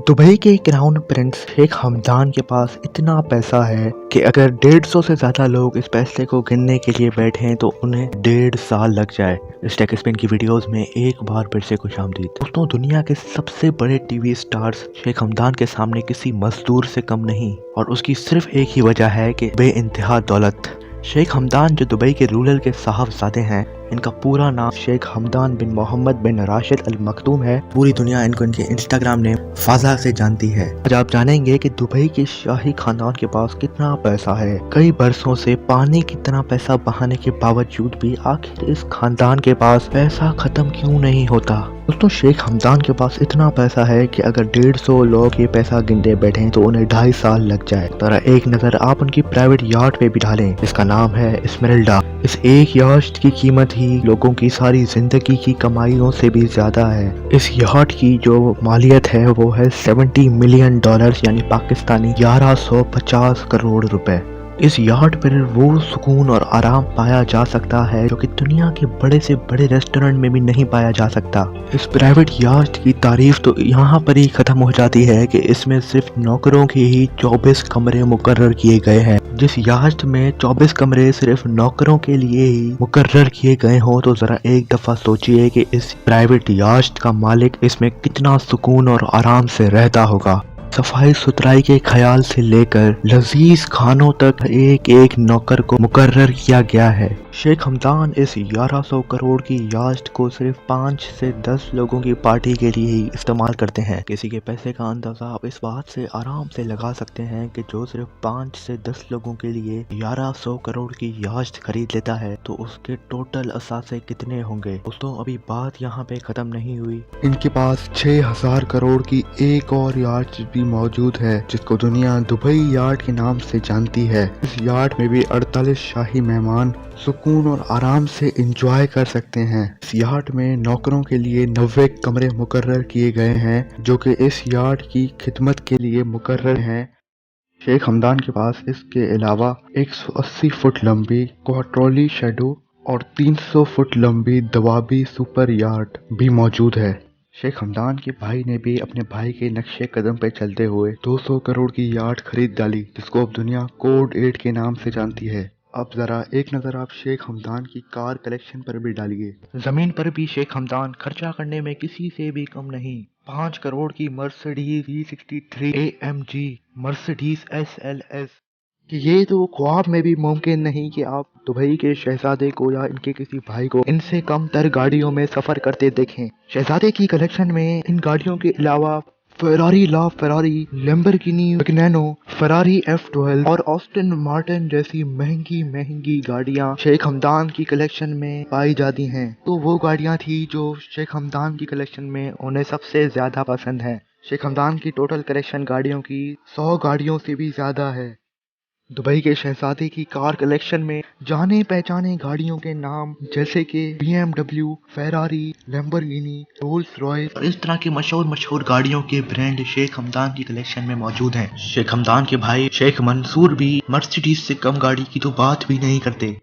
Dubai के crown prince Sheikh Hamdan के पास इतना पैसा है कि अगर 150 से ज्यादा लोग इस पैसे को गिनने के लिए बैठें तो उन्हें 1.5 साल लग जाए। इस टेक स्पिन की वीडियोस में एक बार फिर से खुशामदीद। दोस्तों, दुनिया के सबसे बड़े टीवी स्टार्स शेख हमदान के सामने किसी मजदूर से कम नहीं, और उसकी सिर्फ एक ही वजह है कि बेइंतहा दौलत। शेख हमदान जो दुबई के रूरल के साहबजादे हैं, इनका पूरा नाम शेख हमदान बिन मोहम्मद बिन राशिद अल मखदूम है। पूरी दुनिया इनको इनके इंस्टाग्राम नेम फाजा से जानती है। आज आप जानेंगे कि दुबई के शाही खानदान के पास कितना पैसा है। कई बरसों से पानी की तरह पैसा बहाने के बावजूद भी आखिर इस खानदान के पास पैसा खत्म क्यों नहीं होता। दोस्तों, शेख हमदान के पास इतना पैसा है कि अगर 150 लोग ये पैसा गिनते बैठे तो उन्हें 2.5 साल लग जाए। जरा एक नजर आप उनकी प्राइवेट यार्ड पे भी डालें, इसका नाम है एस्मेराल्डा। इस एक यार्ड की कीमत ही लोगों की सारी जिंदगी की कमाइयों से भी ज्यादा है। इस यार्ड की जो मालियत है वो है $70 मिलियन, यानी पाकिस्तानी 1150 करोड़ रुपए। इस यार्ड पर वो सुकून और आराम पाया जा सकता है जो कि दुनिया के बड़े से बड़े रेस्टोरेंट में भी नहीं पाया जा सकता। इस प्राइवेट यार्ड की तारीफ तो यहाँ पर ही खत्म हो जाती है कि इसमें सिर्फ नौकरों के ही 24 कमरे मुकर्रर किए गए हैं। जिस यार्ड में 24 कमरे सिर्फ नौकरों के लिए ही मुकर्रर किए गए हों, तो जरा एक दफा सोचिए कि इस प्राइवेट यार्ड का मालिक इसमें कितना सुकून और आराम से रहता होगा। सफाई सुथराई के ख्याल से लेकर लजीज खानों तक एक एक नौकर को मुकर्रर किया गया है। शेख हमदान इस 1100 करोड़ की यार्ड को सिर्फ 5 से 10 लोगों की पार्टी के लिए ही इस्तेमाल करते हैं। किसी के पैसे का अंदाजा आप इस बात से आराम से लगा सकते हैं कि जो सिर्फ 5 से 10 लोगों के लिए 1100 करोड़ की यार्ड खरीद लेता है तो उसके टोटल असासे कितने होंगे। दोस्तों, अभी बात यहाँ पे खत्म नहीं हुई। इनके पास 6000 करोड़ की एक और यार्ड भी मौजूद है जिसको दुनिया दुबई यार्ड के नाम से जानती है। इस यार्ड में भी 48 शाही मेहमान सुकून और आराम से एंजॉय कर सकते हैं। इस यार्ड में नौकरों के लिए 90 कमरे मुकर्रर किए गए हैं जो कि इस यार्ड की खिदमत के लिए मुकर्रर हैं। शेख हमदान के पास इसके अलावा 180 फुट लंबी क्वार्टरली शैडो और 300 फुट लंबी दवाबी सुपर यार्ड भी मौजूद है। शेख हमदान के भाई ने भी अपने भाई के नक्शे कदम पे चलते हुए 200 करोड़ की यार्ड खरीद डाली जिसको अब दुनिया कोड 8 के नाम से जानती है। अब जरा एक नजर आप शेख हमदान की कार कलेक्शन पर भी डालिए। जमीन पर भी शेख हमदान खर्चा करने में किसी से भी कम नहीं। 5 करोड़ की Mercedes E63 AMG, Mercedes SLS कि ये तो ख्वाब में भी मुमकिन नहीं कि आप दुबई के शहजादे को या इनके किसी भाई को इनसे कम तर गाड़ियों में सफर करते देखें। शहजादे की कलेक्शन में इन गाड़ियों के अलावा फेरारी, लैम्बोर्गिनी मैग्नानो, फेरारी F12 और ऑस्टन मार्टिन जैसी महंगी गाड़ियां शेख हमदान की कलेक्शन में पाई जाती हैं। तो वो गाड़ियां थी जो शेख हमदान की कलेक्शन में उन्हें सबसे ज्यादा पसंद है। शेख हमदान की टोटल कलेक्शन गाड़ियों की 100 गाड़ियों से भी ज्यादा है। दुबई के शहजादे की कार कलेक्शन में जाने पहचाने गाड़ियों के नाम जैसे कि BMW, Ferrari, Lamborghini, Rolls Royce और इस तरह की मशहूर गाड़ियों के ब्रांड शेख हमदान की कलेक्शन में मौजूद हैं। शेख हमदान के भाई शेख मंसूर भी मर्सिडीज से कम गाड़ी की तो बात भी नहीं करते।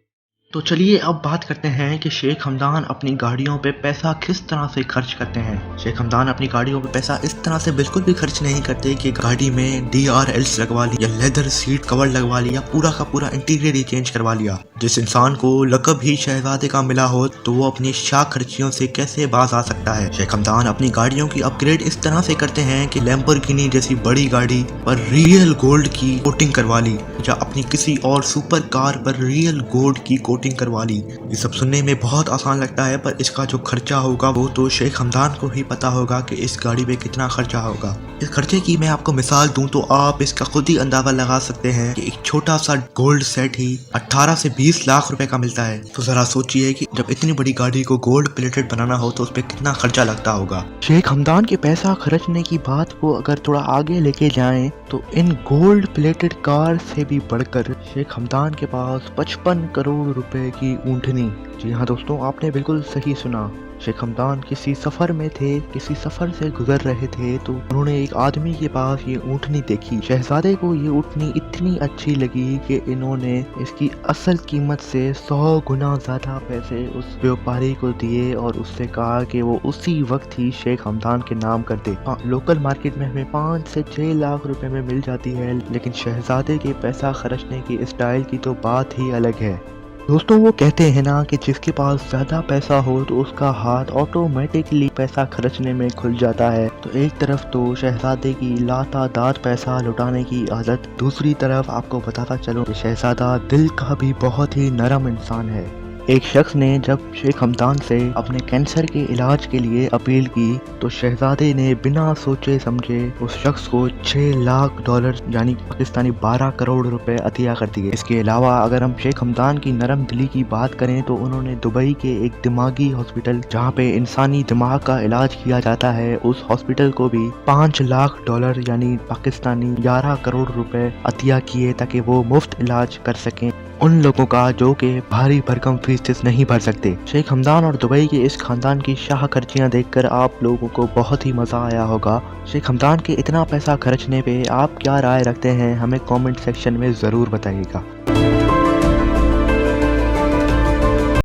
तो चलिए अब बात करते हैं कि शेख हमदान अपनी गाड़ियों पे पैसा किस तरह से खर्च करते हैं। शेख हमदान अपनी गाड़ियों पे पैसा इस तरह से बिल्कुल भी खर्च नहीं करते कि गाड़ी में DRLs लगवा ली या लेदर सीट कवर लगवा लिया, पूरा का पूरा इंटीरियर ही चेंज करवा लिया। जिस इंसान को लकब ही शहजादे का मिला हो तो वो अपनी शाख खर्चियों से कैसे बाज आ सकता है। शेख हमदान अपनी गाड़ियों की अपग्रेड इस तरह से करते हैं कि लैम्बोर्गिनी जैसी बड़ी गाड़ी पर रियल गोल्ड की कोटिंग करवा ली या अपनी किसी और सुपर कार पर रियल गोल्ड की कोटिंग करवा ली। ये सब सुनने में बहुत आसान लगता है, पर इसका जो खर्चा होगा वो तो शेख हमदान को ही पता होगा कि इस गाड़ी पे कितना खर्चा होगा। इस खर्चे की मैं आपको मिसाल दूं तो आप इसका खुद ही अंदाजा लगा सकते हैं कि एक छोटा सा गोल्ड सेट ही 18 से 20 लाख रुपए का मिलता है। तो जरा सोचिए कि जब इतनी बड़ी गाड़ी को गोल्ड प्लेटेड बनाना हो तो उस पर कितना खर्चा लगता होगा। शेख हमदान के पैसा खर्चने की बात को अगर थोड़ा आगे लेके जाएं तो इन गोल्ड प्लेटेड कार से भी बढ़कर शेख हमदान के पास 55 करोड़ रुपए की ऊँटनी। जी हाँ दोस्तों, आपने बिल्कुल सही सुना। शेख हमदान किसी सफर में थे, किसी सफर से गुजर रहे थे तो उन्होंने एक आदमी के पास ये ऊँटनी देखी। शहजादे को ये ऊँटनी इतनी अच्छी लगी कि इन्होंने इसकी असल कीमत से 100 गुना ज्यादा पैसे उस व्यापारी को दिए और उससे कहा कि वो उसी वक्त ही शेख हमदान के नाम कर दे। लोकल मार्केट में हमें 5 से 6 लाख रुपए में मिल जाती है, लेकिन शहजादे के पैसा खर्चने की स्टाइल की तो बात ही अलग है। दोस्तों, वो कहते हैं ना कि जिसके पास ज्यादा पैसा हो तो उसका हाथ ऑटोमेटिकली पैसा खर्चने में खुल जाता है। तो एक तरफ तो शहजादे की लातादाद पैसा लुटाने की आदत, दूसरी तरफ आपको बताता चलूं कि शहजादा दिल का भी बहुत ही नरम इंसान है। एक शख्स ने जब शेख हमदान से अपने कैंसर के इलाज के लिए अपील की तो शहजादे ने बिना सोचे समझे उस शख्स को $6 लाख यानी पाकिस्तानी 12 करोड़ रुपए अतिया कर दिए। इसके अलावा अगर हम शेख हमदान की नरम दिली की बात करें तो उन्होंने दुबई के एक दिमागी हॉस्पिटल जहां पे इंसानी दिमाग का इलाज किया जाता है, उस हॉस्पिटल को भी $5 लाख यानी पाकिस्तानी 11 करोड़ रुपए अतिया किए ताकि वो मुफ्त इलाज कर सकें उन लोगों का जो कि भारी भरकम फीस नहीं भर सकते। शेख हमदान और दुबई के इस खानदान की शाहकर्जियां देखकर आप लोगों को बहुत ही मजा आया होगा। शेख हमदान के इतना पैसा खर्चने पे आप क्या राय रखते हैं, हमें कमेंट सेक्शन में जरूर बताइएगा।